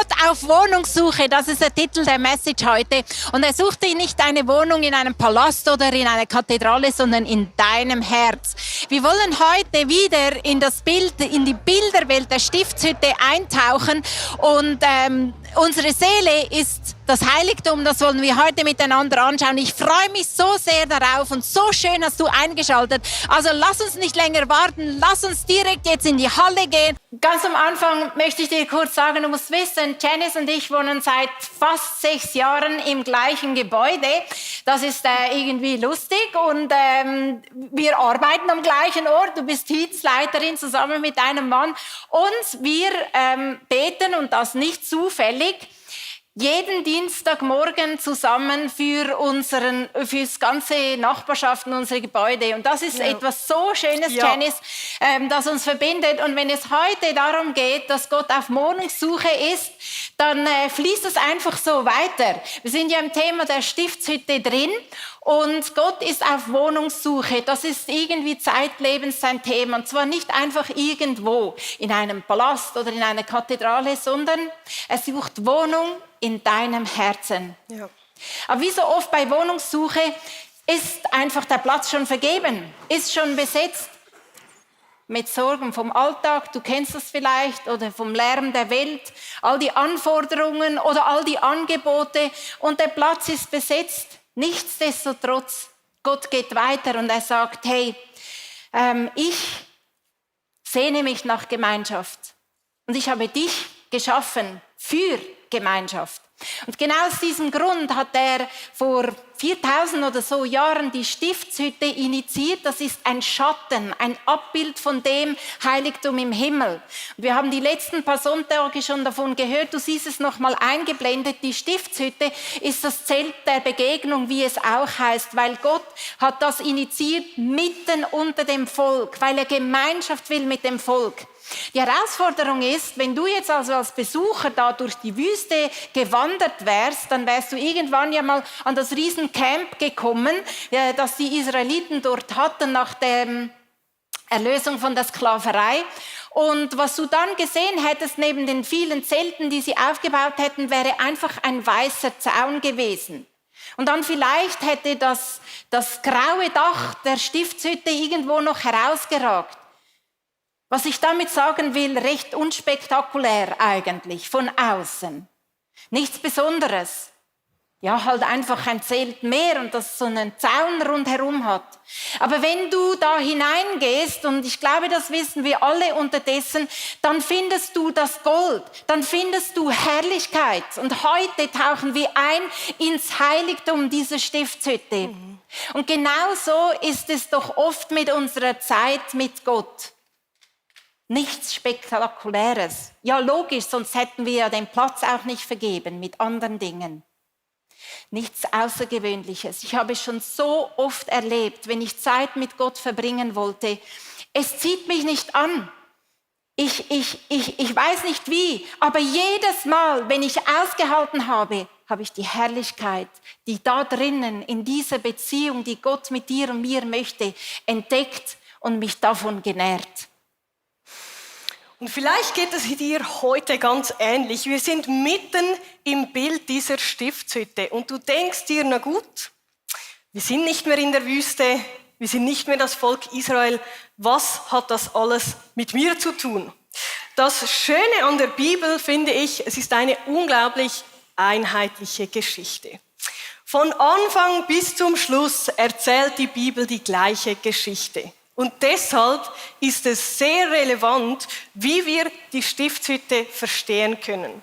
Gott auf Wohnungssuche, das ist der Titel der Message heute. Und er sucht dir nicht eine Wohnung in einem Palast oder in einer Kathedrale, sondern in deinem Herz. Wir wollen heute wieder in die Bilderwelt der Stiftshütte eintauchen und unsere Seele ist das Heiligtum, das wollen wir heute miteinander anschauen. Ich freue mich so sehr darauf und so schön hast du eingeschaltet. Also lass uns nicht länger warten, lass uns direkt jetzt in die Halle gehen. Ganz am Anfang möchte ich dir kurz sagen, du musst wissen, Janice und ich wohnen seit fast 6 Jahren im gleichen Gebäude. Das ist irgendwie lustig und wir arbeiten am gleichen Ort. Du bist Dienstleiterin zusammen mit deinem Mann und wir beten und das nicht zufällig. Jeden Dienstagmorgen zusammen für das ganze Nachbarschaft und unsere Gebäude. Und das ist etwas so Schönes, Janice, das uns verbindet. Und wenn es heute darum geht, dass Gott auf Wohnungssuche ist, dann fließt es einfach so weiter. Wir sind ja im Thema der Stiftshütte drin. Und Gott ist auf Wohnungssuche. Das ist irgendwie zeitlebens sein Thema. Und zwar nicht einfach irgendwo in einem Palast oder in einer Kathedrale, sondern er sucht Wohnung in deinem Herzen. Ja. Aber wie so oft bei Wohnungssuche ist einfach der Platz schon vergeben, ist schon besetzt. Mit Sorgen vom Alltag, du kennst das vielleicht, oder vom Lärm der Welt, all die Anforderungen oder all die Angebote und der Platz ist besetzt. Nichtsdestotrotz, Gott geht weiter und er sagt, hey, ich sehne mich nach Gemeinschaft und ich habe dich geschaffen für Gemeinschaft. Und genau aus diesem Grund hat er vor 4000 oder so Jahren die Stiftshütte initiiert. Das ist ein Schatten, ein Abbild von dem Heiligtum im Himmel. Und wir haben die letzten paar Sonntage schon davon gehört. Du siehst es nochmal eingeblendet. Die Stiftshütte ist das Zelt der Begegnung, wie es auch heißt, weil Gott hat das initiiert mitten unter dem Volk, weil er Gemeinschaft will mit dem Volk. Die Herausforderung ist, wenn du jetzt also als Besucher da durch die Wüste gewandert wärst, dann wärst du irgendwann ja mal an das Riesencamp gekommen, das die Israeliten dort hatten nach der Erlösung von der Sklaverei. Und was du dann gesehen hättest neben den vielen Zelten, die sie aufgebaut hätten, wäre einfach ein weißer Zaun gewesen. Und dann vielleicht hätte das graue Dach der Stiftshütte irgendwo noch herausgeragt. Was ich damit sagen will, recht unspektakulär eigentlich, von außen. Nichts Besonderes. Ja, halt einfach ein Zelt mehr und das so einen Zaun rundherum hat. Aber wenn du da hineingehst, und ich glaube, das wissen wir alle unterdessen, dann findest du das Gold, dann findest du Herrlichkeit. Und heute tauchen wir ein ins Heiligtum dieser Stiftshütte. Und genau so ist es doch oft mit unserer Zeit mit Gott. Nichts Spektakuläres. Ja, logisch, sonst hätten wir ja den Platz auch nicht vergeben mit anderen Dingen. Nichts Außergewöhnliches. Ich habe schon so oft erlebt, wenn ich Zeit mit Gott verbringen wollte, es zieht mich nicht an. Ich weiß nicht wie, aber jedes Mal, wenn ich ausgehalten habe, habe ich die Herrlichkeit, die da drinnen in dieser Beziehung, die Gott mit dir und mir möchte, entdeckt und mich davon genährt. Und vielleicht geht es dir heute ganz ähnlich. Wir sind mitten im Bild dieser Stiftshütte und du denkst dir, na gut, wir sind nicht mehr in der Wüste, wir sind nicht mehr das Volk Israel. Was hat das alles mit mir zu tun? Das Schöne an der Bibel finde ich, es ist eine unglaublich einheitliche Geschichte. Von Anfang bis zum Schluss erzählt die Bibel die gleiche Geschichte. Und deshalb ist es sehr relevant, wie wir die Stiftshütte verstehen können.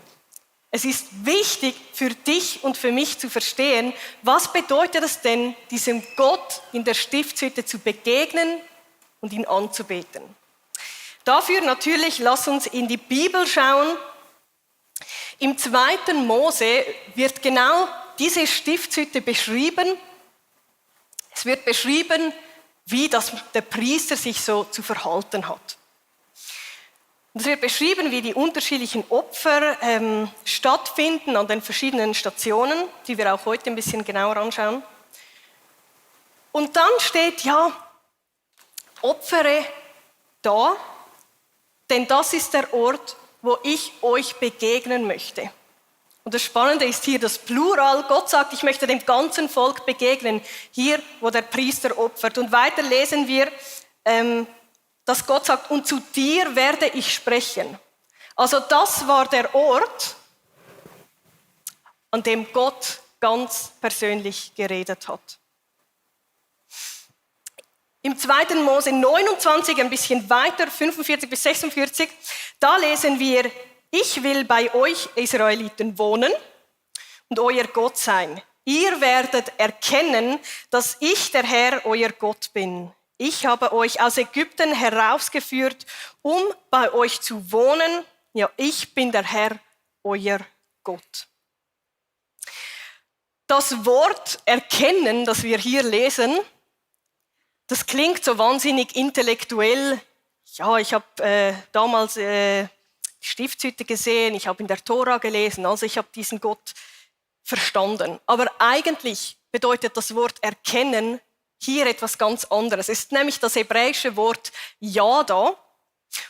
Es ist wichtig für dich und für mich zu verstehen, was bedeutet es denn, diesem Gott in der Stiftshütte zu begegnen und ihn anzubeten. Dafür natürlich, lass uns in die Bibel schauen. Im 2. Mose wird genau diese Stiftshütte beschrieben. Es wird beschrieben, wie der Priester sich so zu verhalten hat. Und es wird beschrieben, wie die unterschiedlichen Opfer stattfinden an den verschiedenen Stationen, die wir auch heute ein bisschen genauer anschauen. Und dann steht, ja, opfere da, denn das ist der Ort, wo ich euch begegnen möchte. Und das Spannende ist hier das Plural. Gott sagt, ich möchte dem ganzen Volk begegnen, hier, wo der Priester opfert. Und weiter lesen wir, dass Gott sagt, und zu dir werde ich sprechen. Also das war der Ort, an dem Gott ganz persönlich geredet hat. Im 2. Mose 29, ein bisschen weiter, 45 bis 46, da lesen wir, ich will bei euch Israeliten wohnen und euer Gott sein. Ihr werdet erkennen, dass ich der Herr, euer Gott bin. Ich habe euch aus Ägypten herausgeführt, um bei euch zu wohnen. Ja, ich bin der Herr, euer Gott. Das Wort erkennen, das wir hier lesen, das klingt so wahnsinnig intellektuell. Ja, ich habe damals die Stiftshütte gesehen, ich habe in der Tora gelesen, also ich habe diesen Gott verstanden. Aber eigentlich bedeutet das Wort erkennen hier etwas ganz anderes. Es ist nämlich das hebräische Wort Yada.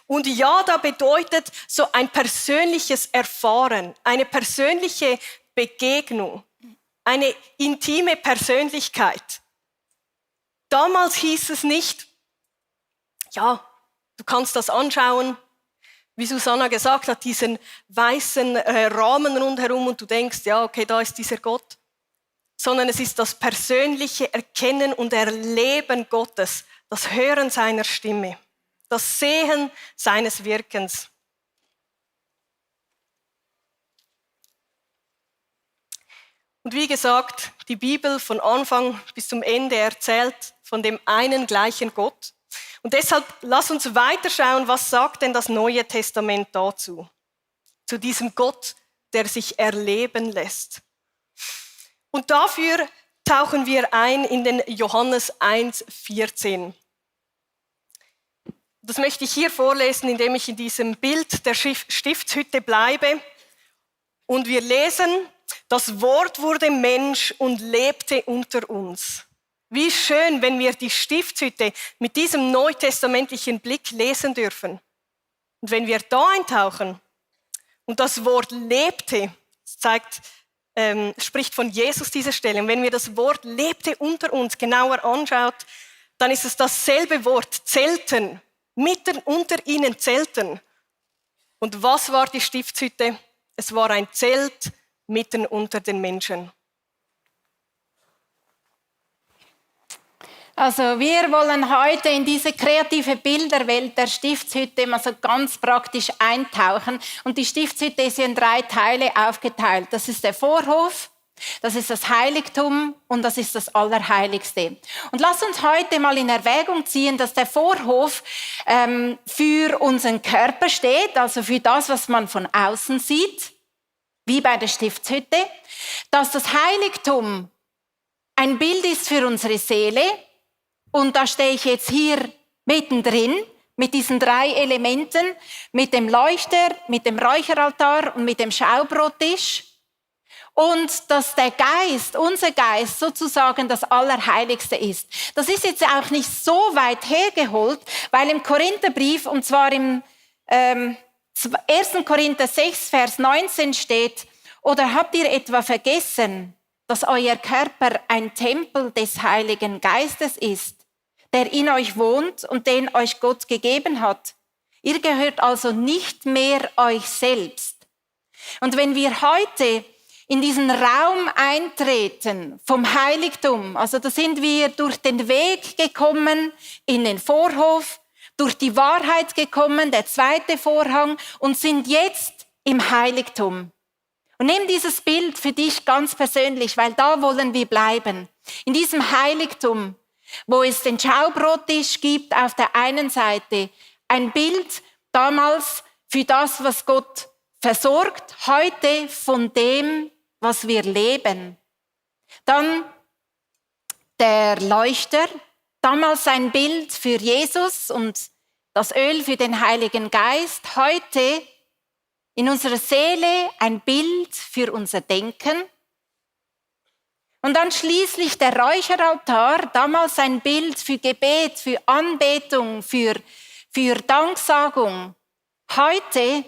Und Yada bedeutet so ein persönliches Erfahren, eine persönliche Begegnung, eine intime Persönlichkeit. Damals hieß es nicht, ja, du kannst das anschauen, wie Susanna gesagt hat, diesen weißen Rahmen rundherum und du denkst, ja, okay, da ist dieser Gott. Sondern es ist das persönliche Erkennen und Erleben Gottes, das Hören seiner Stimme, das Sehen seines Wirkens. Und wie gesagt, die Bibel von Anfang bis zum Ende erzählt von dem einen gleichen Gott. Und deshalb lass uns weiterschauen, was sagt denn das Neue Testament dazu? Zu diesem Gott, der sich erleben lässt. Und dafür tauchen wir ein in den Johannes 1,14. Das möchte ich hier vorlesen, indem ich in diesem Bild der Stiftshütte bleibe. Und wir lesen, das Wort wurde Mensch und lebte unter uns. Wie schön, wenn wir die Stiftshütte mit diesem neutestamentlichen Blick lesen dürfen. Und wenn wir da eintauchen und das Wort lebte, spricht von Jesus diese Stelle. Und wenn wir das Wort lebte unter uns genauer anschaut, dann ist es dasselbe Wort, zelten, mitten unter ihnen zelten. Und was war die Stiftshütte? Es war ein Zelt mitten unter den Menschen. Also wir wollen heute in diese kreative Bilderwelt der Stiftshütte mal so ganz praktisch eintauchen. Und die Stiftshütte ist in 3 Teile aufgeteilt. Das ist der Vorhof, das ist das Heiligtum und das ist das Allerheiligste. Und lass uns heute mal in Erwägung ziehen, dass der Vorhof für unseren Körper steht, also für das, was man von außen sieht, wie bei der Stiftshütte. Dass das Heiligtum ein Bild ist für unsere Seele. Und da stehe ich jetzt hier mittendrin mit diesen 3 Elementen, mit dem Leuchter, mit dem Räucheraltar und mit dem Schaubrottisch. Und dass der Geist, unser Geist sozusagen das Allerheiligste ist. Das ist jetzt auch nicht so weit hergeholt, weil im Korintherbrief, und zwar im 1. Korinther 6, Vers 19 steht, oder habt ihr etwa vergessen, dass euer Körper ein Tempel des Heiligen Geistes ist, der in euch wohnt und den euch Gott gegeben hat. Ihr gehört also nicht mehr euch selbst. Und wenn wir heute in diesen Raum eintreten vom Heiligtum, also da sind wir durch den Weg gekommen in den Vorhof, durch die Wahrheit gekommen, der 2. Vorhang, und sind jetzt im Heiligtum. Und nimm dieses Bild für dich ganz persönlich, weil da wollen wir bleiben. In diesem Heiligtum, wo es den Schaubrottisch gibt auf der einen Seite, ein Bild damals für das, was Gott versorgt, heute von dem, was wir leben. Dann der Leuchter, damals ein Bild für Jesus und das Öl für den Heiligen Geist, heute in unserer Seele ein Bild für unser Denken. Und dann schließlich der Räucheraltar, damals ein Bild für Gebet, für Anbetung, für Danksagung. Heute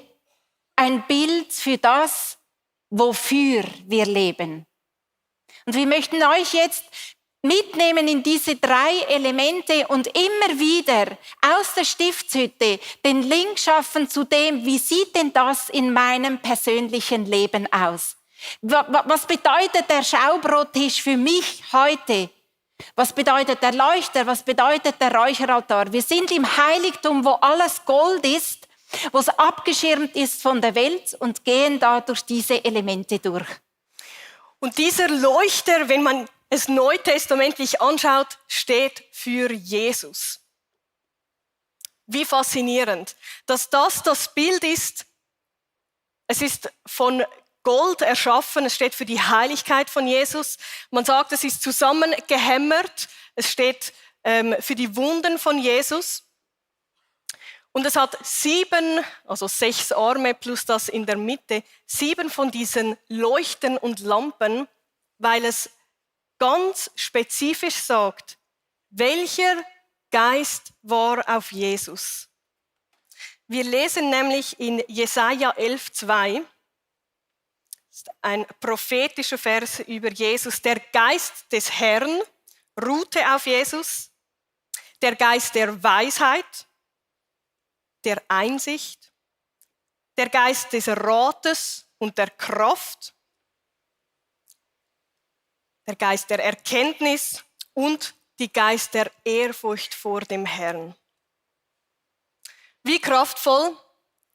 ein Bild für das, wofür wir leben. Und wir möchten euch jetzt mitnehmen in diese 3 Elemente und immer wieder aus der Stiftshütte den Link schaffen zu dem, wie sieht denn das in meinem persönlichen Leben aus? Was bedeutet der Schaubrottisch für mich heute? Was bedeutet der Leuchter? Was bedeutet der Räucheraltar? Wir sind im Heiligtum, wo alles Gold ist, wo es abgeschirmt ist von der Welt und gehen da durch diese Elemente durch. Und dieser Leuchter, wenn man es neutestamentlich anschaut, steht für Jesus. Wie faszinierend, dass das Bild ist. Es ist von Gold erschaffen, es steht für die Heiligkeit von Jesus. Man sagt, es ist zusammengehämmert, es steht für die Wunden von Jesus. Und es hat 7, also 6 Arme plus das in der Mitte, 7 von diesen Leuchten und Lampen, weil es ganz spezifisch sagt, welcher Geist war auf Jesus. Wir lesen nämlich in Jesaja 11,2, das ist ein prophetischer Vers über Jesus. Der Geist des Herrn ruhte auf Jesus, der Geist der Weisheit, der Einsicht, der Geist des Rates und der Kraft, der Geist der Erkenntnis und die Geist der Ehrfurcht vor dem Herrn. Wie kraftvoll,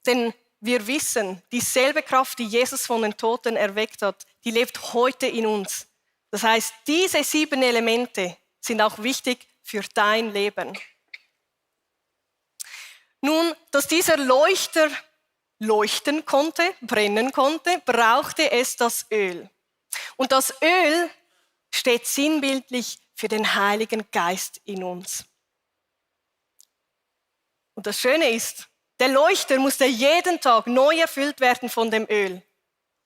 denn wir wissen, dieselbe Kraft, die Jesus von den Toten erweckt hat, die lebt heute in uns. Das heißt, diese 7 Elemente sind auch wichtig für dein Leben. Nun, dass dieser Leuchter leuchten konnte, brennen konnte, brauchte es das Öl. Und das Öl steht sinnbildlich für den Heiligen Geist in uns. Und das Schöne ist, der Leuchter musste jeden Tag neu erfüllt werden von dem Öl.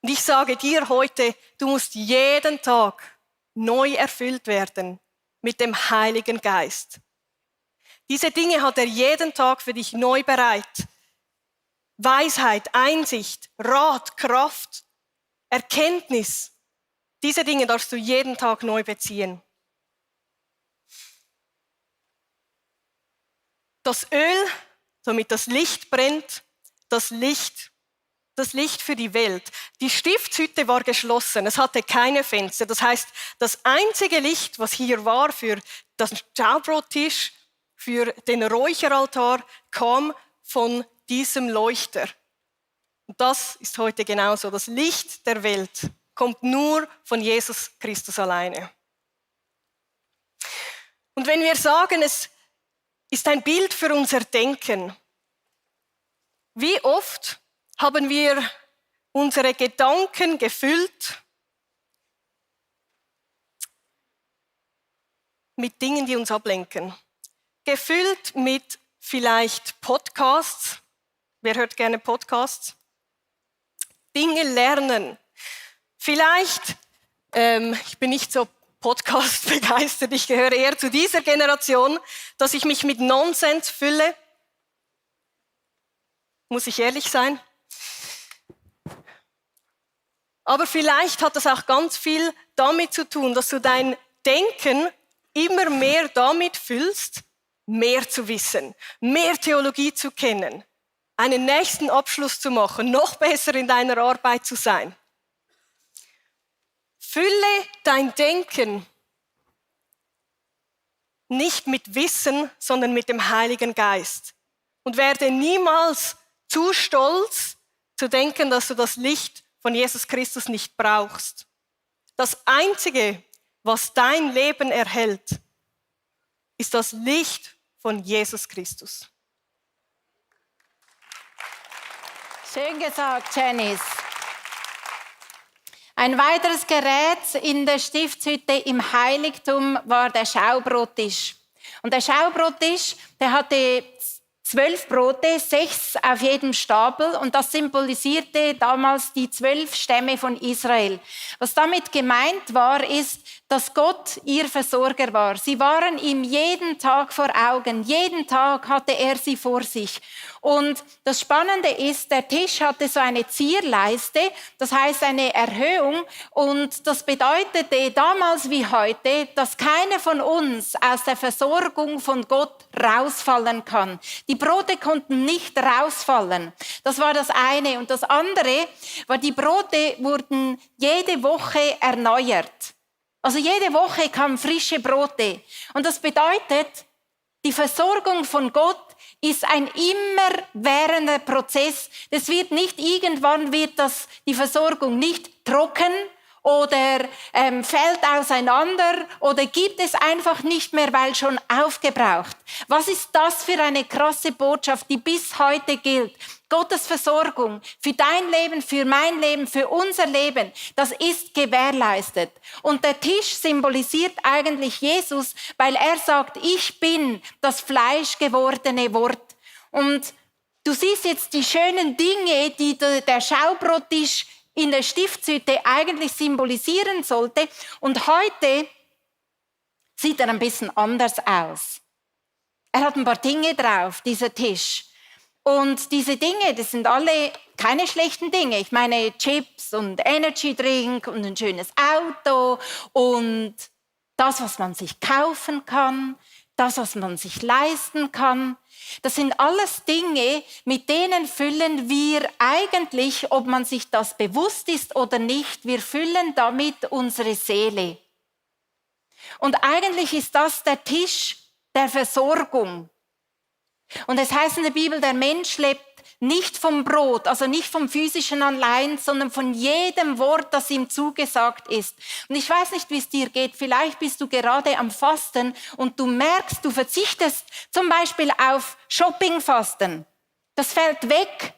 Und ich sage dir heute, du musst jeden Tag neu erfüllt werden mit dem Heiligen Geist. Diese Dinge hat er jeden Tag für dich neu bereit. Weisheit, Einsicht, Rat, Kraft, Erkenntnis. Diese Dinge darfst du jeden Tag neu beziehen. Das Öl, damit das Licht brennt, das Licht für die Welt. Die Stiftshütte war geschlossen, es hatte keine Fenster. Das heißt, das einzige Licht, was hier war für den Schaubrottisch, für den Räucheraltar, kam von diesem Leuchter. Und das ist heute genauso. Das Licht der Welt kommt nur von Jesus Christus alleine. Und wenn wir sagen, es ist ein Bild für unser Denken, wie oft haben wir unsere Gedanken gefüllt mit Dingen, die uns ablenken. Gefüllt mit vielleicht Podcasts. Wer hört gerne Podcasts? Dinge lernen. Vielleicht, ich bin nicht so Podcast begeistert, ich gehöre eher zu dieser Generation, dass ich mich mit Nonsens fülle. Muss ich ehrlich sein? Aber vielleicht hat das auch ganz viel damit zu tun, dass du dein Denken immer mehr damit füllst, mehr zu wissen, mehr Theologie zu kennen, einen nächsten Abschluss zu machen, noch besser in deiner Arbeit zu sein. Fülle dein Denken nicht mit Wissen, sondern mit dem Heiligen Geist. Und werde niemals zu stolz, zu denken, dass du das Licht von Jesus Christus nicht brauchst. Das Einzige, was dein Leben erhält, ist das Licht von Jesus Christus. Schön gesagt, Janice. Ein weiteres Gerät in der Stiftshütte im Heiligtum war der Schaubrottisch. Und der Schaubrottisch, der hatte 12 Brote, 6 auf jedem Stapel und das symbolisierte damals die 12 Stämme von Israel. Was damit gemeint war, ist, dass Gott ihr Versorger war. Sie waren ihm jeden Tag vor Augen, jeden Tag hatte er sie vor sich. Und das Spannende ist, der Tisch hatte so eine Zierleiste, das heißt eine Erhöhung und das bedeutete damals wie heute, dass keiner von uns aus der Versorgung von Gott rausfallen kann. Die Brote konnten nicht rausfallen. Das war das eine. Und das andere war, die Brote wurden jede Woche erneuert. Also jede Woche kamen frische Brote. Und das bedeutet, die Versorgung von Gott ist ein immerwährender Prozess. Das wird nicht, irgendwann wird die Versorgung nicht trocken oder fällt auseinander oder gibt es einfach nicht mehr, weil schon aufgebraucht. Was ist das für eine krasse Botschaft, die bis heute gilt? Gottes Versorgung für dein Leben, für mein Leben, für unser Leben, das ist gewährleistet. Und der Tisch symbolisiert eigentlich Jesus, weil er sagt, ich bin das fleischgewordene Wort. Und du siehst jetzt die schönen Dinge, die der Schaubrottisch in der Stiftshütte eigentlich symbolisieren sollte. Und heute sieht er ein bisschen anders aus. Er hat ein paar Dinge drauf, dieser Tisch. Und diese Dinge, das sind alle keine schlechten Dinge. Ich meine Chips und Energy Drink und ein schönes Auto und das, was man sich kaufen kann, das, was man sich leisten kann. Das sind alles Dinge, mit denen füllen wir eigentlich, ob man sich das bewusst ist oder nicht, wir füllen damit unsere Seele. Und eigentlich ist das der Tisch der Versorgung. Und es heißt in der Bibel, der Mensch lebt nicht vom Brot, also nicht vom physischen allein, sondern von jedem Wort, das ihm zugesagt ist. Und ich weiß nicht, wie es dir geht. Vielleicht bist du gerade am Fasten und du merkst, du verzichtest zum Beispiel auf Shoppingfasten. Das fällt weg.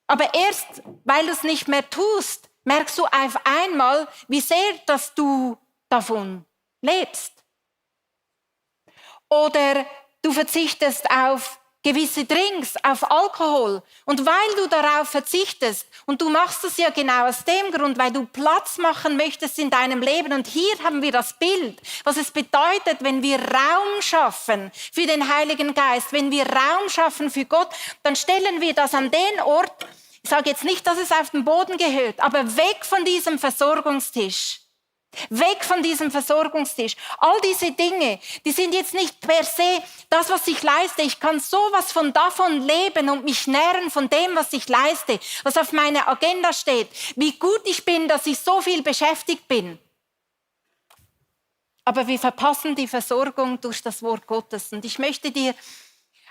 Aber erst, weil du es nicht mehr tust, merkst du auf einmal, wie sehr, dass du davon lebst. Oder du verzichtest auf gewisse Drinks, auf Alkohol. Und weil du darauf verzichtest, und du machst es ja genau aus dem Grund, weil du Platz machen möchtest in deinem Leben. Und hier haben wir das Bild, was es bedeutet, wenn wir Raum schaffen für den Heiligen Geist, wenn wir Raum schaffen für Gott, dann stellen wir das an den Ort, ich sage jetzt nicht, dass es auf den Boden gehört, aber weg von diesem Versorgungstisch. Weg von diesem Versorgungstisch. All diese Dinge, die sind jetzt nicht per se das, was ich leiste. Ich kann sowas von davon leben und mich nähren von dem, was ich leiste, was auf meiner Agenda steht. Wie gut ich bin, dass ich so viel beschäftigt bin. Aber wir verpassen die Versorgung durch das Wort Gottes. Und ich möchte dir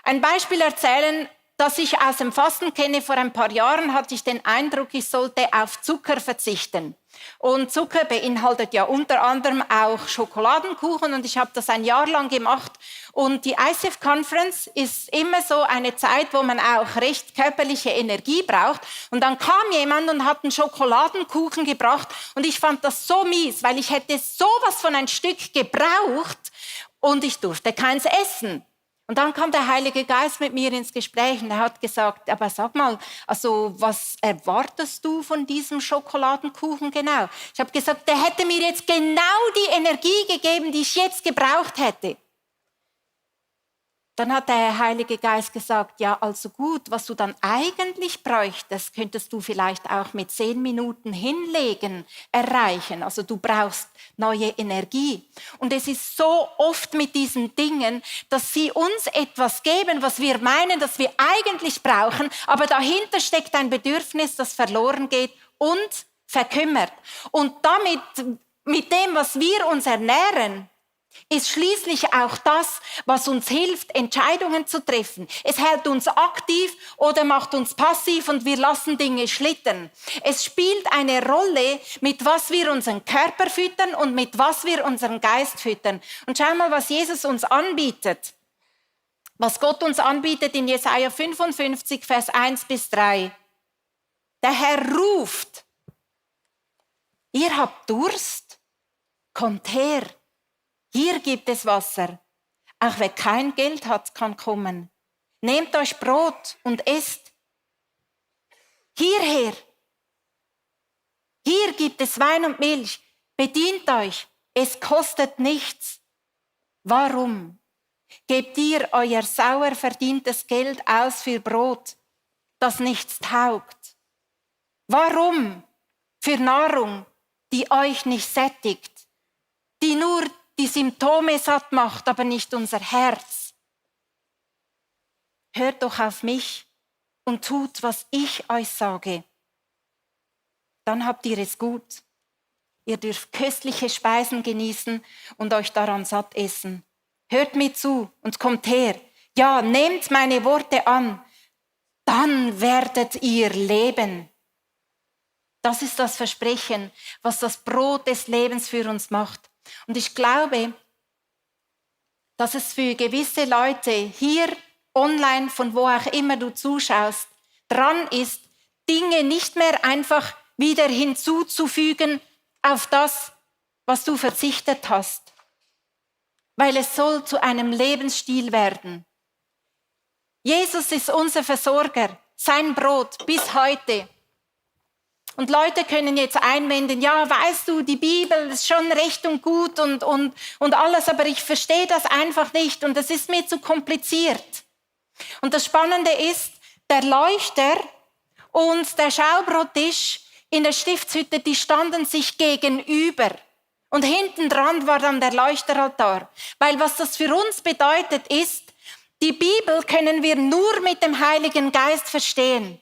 ein Beispiel erzählen, das ich aus dem Fasten kenne. Vor ein paar Jahren hatte ich den Eindruck, ich sollte auf Zucker verzichten. Und Zucker beinhaltet ja unter anderem auch Schokoladenkuchen und ich habe das ein Jahr lang gemacht. Und die ICF Conference ist immer so eine Zeit, wo man auch recht körperliche Energie braucht. Und dann kam jemand und hat einen Schokoladenkuchen gebracht und ich fand das so mies, weil ich hätte sowas von ein Stück gebraucht und ich durfte keins essen. Und dann kam der Heilige Geist mit mir ins Gespräch und er hat gesagt, aber sag mal, also was erwartest du von diesem Schokoladenkuchen genau? Ich habe gesagt, der hätte mir jetzt genau die Energie gegeben, die ich jetzt gebraucht hätte. Dann hat der Heilige Geist gesagt, ja, also gut, was du dann eigentlich bräuchtest, könntest du vielleicht auch mit 10 Minuten hinlegen erreichen. Also du brauchst neue Energie. Und es ist so oft mit diesen Dingen, dass sie uns etwas geben, was wir meinen, dass wir eigentlich brauchen, aber dahinter steckt ein Bedürfnis, das verloren geht und verkümmert. Und damit, mit dem, was wir uns ernähren, ist schließlich auch das, was uns hilft, Entscheidungen zu treffen. Es hält uns aktiv oder macht uns passiv und wir lassen Dinge schlittern. Es spielt eine Rolle, mit was wir unseren Körper füttern und mit was wir unseren Geist füttern. Und schau mal, was Jesus uns anbietet. Was Gott uns anbietet in Jesaja 55, Vers 1-3. Der Herr ruft, ihr habt Durst, kommt her. Hier gibt es Wasser. Auch wer kein Geld hat, kann kommen. Nehmt euch Brot und esst. Hierher. Hier gibt es Wein und Milch. Bedient euch. Es kostet nichts. Warum gebt ihr euer sauer verdientes Geld aus für Brot, das nichts taugt? Warum für Nahrung, die euch nicht sättigt, die nur die Symptome satt macht, aber nicht unser Herz? Hört doch auf mich und tut, was ich euch sage. Dann habt ihr es gut. Ihr dürft köstliche Speisen genießen und euch daran satt essen. Hört mir zu und kommt her. Ja, nehmt meine Worte an. Dann werdet ihr leben. Das ist das Versprechen, was das Brot des Lebens für uns macht. Und ich glaube, dass es für gewisse Leute hier online, von wo auch immer du zuschaust, dran ist, Dinge nicht mehr einfach wieder hinzuzufügen auf das, was du verzichtet hast. Weil es soll zu einem Lebensstil werden. Jesus ist unser Versorger, sein Brot bis heute. Und Leute können jetzt einwenden, ja, weißt du, die Bibel ist schon recht und gut und alles, aber ich verstehe das einfach nicht und es ist mir zu kompliziert. Und das Spannende ist, der Leuchter und der Schaubrottisch in der Stiftshütte, die standen sich gegenüber. Und hinten dran war dann der Leuchteraltar. Weil was das für uns bedeutet ist, die Bibel können wir nur mit dem Heiligen Geist verstehen.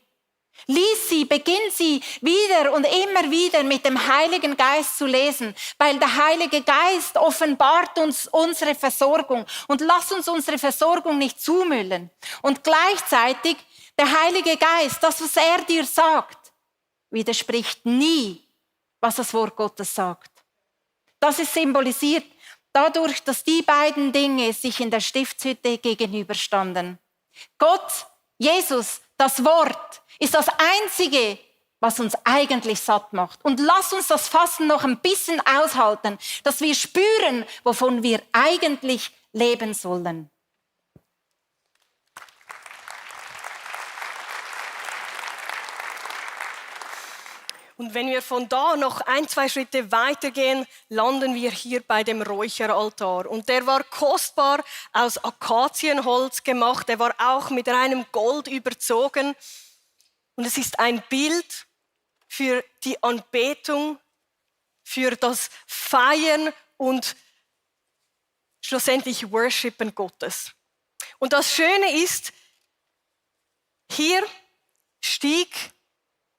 Lies sie, beginn sie wieder und immer wieder mit dem Heiligen Geist zu lesen, weil der Heilige Geist offenbart uns unsere Versorgung und lass uns unsere Versorgung nicht zumüllen. Und gleichzeitig der Heilige Geist, das, was er dir sagt, widerspricht nie, was das Wort Gottes sagt. Das ist symbolisiert dadurch, dass die beiden Dinge sich in der Stiftshütte gegenüberstanden. Gott, Jesus, das Wort, ist das Einzige, was uns eigentlich satt macht. Und lass uns das Fasten noch ein bisschen aushalten, dass wir spüren, wovon wir eigentlich leben sollen. Und wenn wir von da noch 1, 2 Schritte weitergehen, landen wir hier bei dem Räucheraltar. Und der war kostbar aus Akazienholz gemacht. Der war auch mit reinem Gold überzogen. Und es ist ein Bild für die Anbetung, für das Feiern und schlussendlich Worshipen Gottes. Und das Schöne ist, hier stieg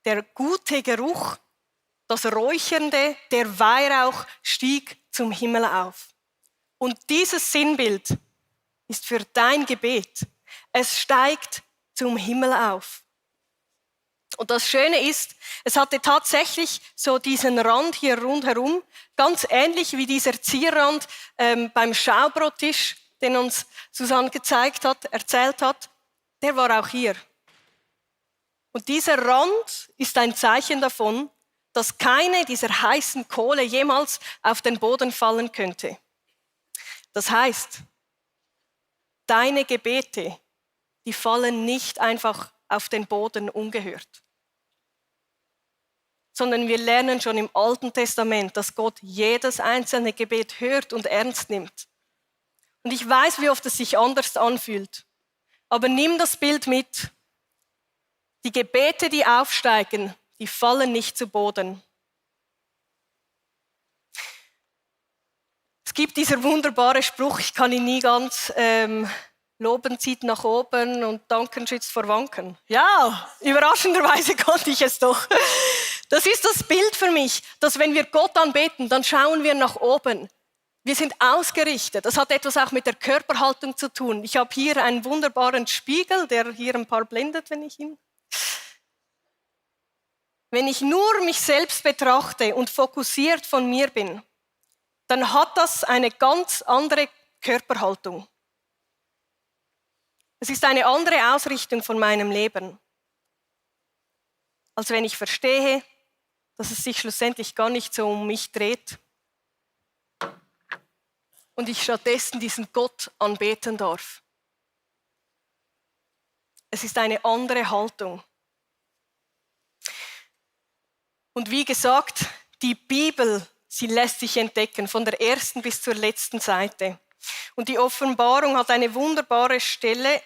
der gute Geruch, das Räuchernde, der Weihrauch stieg zum Himmel auf. Und dieses Sinnbild ist für dein Gebet. Es steigt zum Himmel auf. Und das Schöne ist, es hatte tatsächlich so diesen Rand hier rundherum, ganz ähnlich wie dieser Zierrand beim Schaubrottisch, den uns Susanne erzählt hat, der war auch hier. Und dieser Rand ist ein Zeichen davon, dass keine dieser heißen Kohle jemals auf den Boden fallen könnte. Das heißt, deine Gebete, die fallen nicht einfach auf den Boden ungehört. Sondern wir lernen schon im Alten Testament, dass Gott jedes einzelne Gebet hört und ernst nimmt. Und ich weiß, wie oft es sich anders anfühlt. Aber nimm das Bild mit. Die Gebete, die aufsteigen, die fallen nicht zu Boden. Es gibt dieser wunderbare Spruch, ich kann ihn nie ganz loben zieht nach oben und danken schützt vor Wanken. Ja, überraschenderweise konnte ich es doch. Das ist das Bild für mich, dass wenn wir Gott anbeten, dann schauen wir nach oben. Wir sind ausgerichtet. Das hat etwas auch mit der Körperhaltung zu tun. Ich habe hier einen wunderbaren Spiegel, der hier ein paar blendet, wenn ich ihn... Wenn ich nur mich selbst betrachte und fokussiert von mir bin, dann hat das eine ganz andere Körperhaltung. Es ist eine andere Ausrichtung von meinem Leben, als wenn ich verstehe, dass es sich schlussendlich gar nicht so um mich dreht und ich stattdessen diesen Gott anbeten darf. Es ist eine andere Haltung. Und wie gesagt, die Bibel, sie lässt sich entdecken, von der ersten bis zur letzten Seite. Und die Offenbarung hat eine wunderbare Stelle.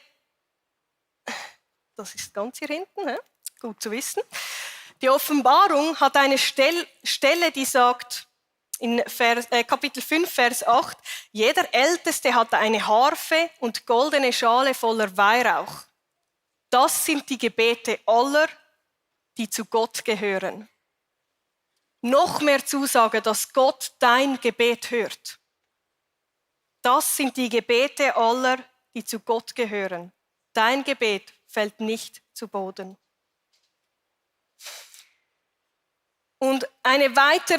Das ist ganz hier hinten, gut zu wissen. Die Offenbarung hat eine Stelle, die sagt, in Kapitel 5, Vers 8, jeder Älteste hatte eine Harfe und goldene Schale voller Weihrauch. Das sind die Gebete aller, die zu Gott gehören. Noch mehr Zusage, dass Gott dein Gebet hört. Das sind die Gebete aller, die zu Gott gehören. Dein Gebet fällt nicht zu Boden. Und ein weiter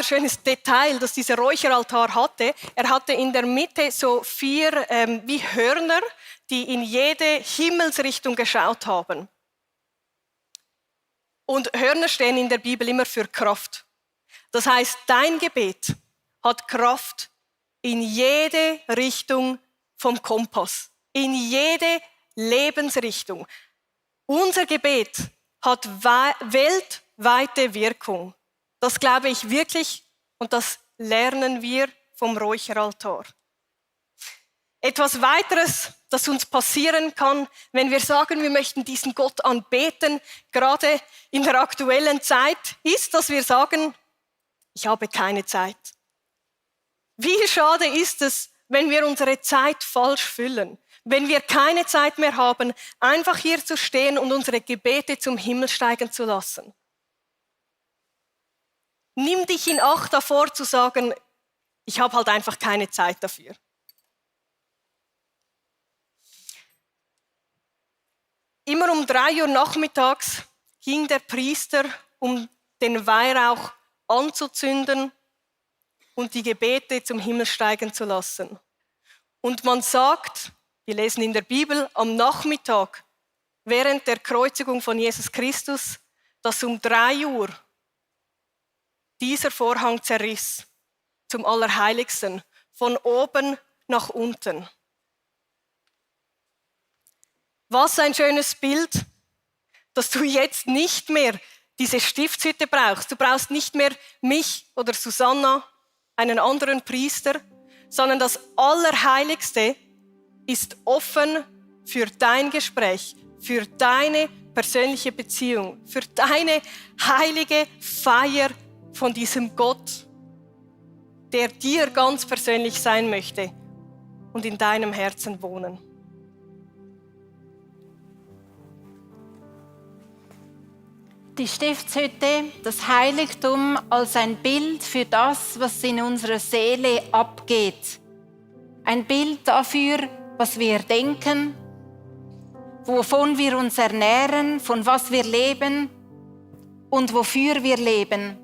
schönes Detail, das dieser Räucheraltar hatte, er hatte in der Mitte so 4 wie Hörner, die in jede Himmelsrichtung geschaut haben. Und Hörner stehen in der Bibel immer für Kraft. Das heißt, dein Gebet hat Kraft in jede Richtung vom Kompass, in jede Lebensrichtung. Unser Gebet hat weltweite Wirkung. Das glaube ich wirklich und das lernen wir vom Räucheraltar. Etwas weiteres, das uns passieren kann, wenn wir sagen, wir möchten diesen Gott anbeten, gerade in der aktuellen Zeit, ist, dass wir sagen, ich habe keine Zeit. Wie schade ist es, wenn wir unsere Zeit falsch füllen, wenn wir keine Zeit mehr haben, einfach hier zu stehen und unsere Gebete zum Himmel steigen zu lassen. Nimm dich in Acht davor zu sagen, ich habe halt einfach keine Zeit dafür. Immer um 3 Uhr nachmittags ging der Priester, um den Weihrauch anzuzünden und die Gebete zum Himmel steigen zu lassen. Und man sagt, wir lesen in der Bibel, am Nachmittag, während der Kreuzigung von Jesus Christus, dass um 3 Uhr dieser Vorhang zerriss, zum Allerheiligsten, von oben nach unten. Was ein schönes Bild, dass du jetzt nicht mehr diese Stiftshütte brauchst. Du brauchst nicht mehr mich oder Susanna, einen anderen Priester, sondern das Allerheiligste ist offen für dein Gespräch, für deine persönliche Beziehung, für deine heilige Feier von diesem Gott, der dir ganz persönlich sein möchte und in deinem Herzen wohnen. Die Stiftshütte, das Heiligtum als ein Bild für das, was in unserer Seele abgeht. Ein Bild dafür, was wir denken, wovon wir uns ernähren, von was wir leben und wofür wir leben.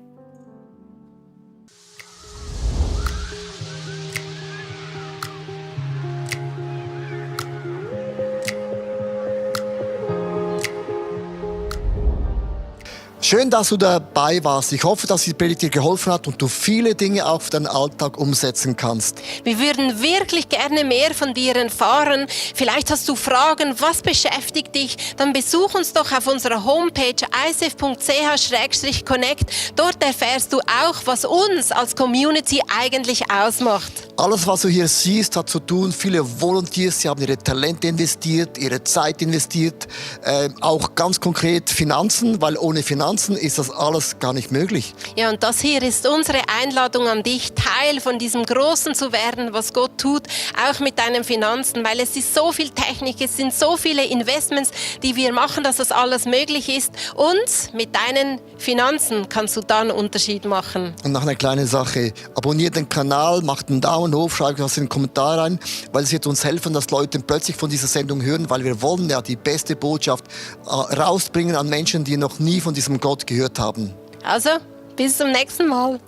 Schön, dass du dabei warst. Ich hoffe, dass die Predigt dir geholfen hat und du viele Dinge auch für deinen Alltag umsetzen kannst. Wir würden wirklich gerne mehr von dir erfahren. Vielleicht hast du Fragen, was beschäftigt dich? Dann besuch uns doch auf unserer Homepage icf.ch/connect. Dort erfährst du auch, was uns als Community eigentlich ausmacht. Alles, was du hier siehst, hat zu tun. Viele Volunteers, sie haben ihre Talente investiert, ihre Zeit investiert. Auch ganz konkret Finanzen, weil ohne Finanzen ist das alles gar nicht möglich. Ja, und das hier ist unsere Einladung an dich, Teil von diesem Großen zu werden, was Gott tut, auch mit deinen Finanzen, weil es ist so viel Technik, es sind so viele Investments, die wir machen, dass das alles möglich ist. Und mit deinen Finanzen kannst du da einen Unterschied machen. Und noch eine kleine Sache, abonniert den Kanal, macht einen Daumen hoch, schreibt was in den Kommentar rein, weil es wird uns helfen, dass Leute plötzlich von dieser Sendung hören, weil wir wollen ja die beste Botschaft rausbringen an Menschen, die noch nie von diesem Gott gehört haben. Also, bis zum nächsten Mal.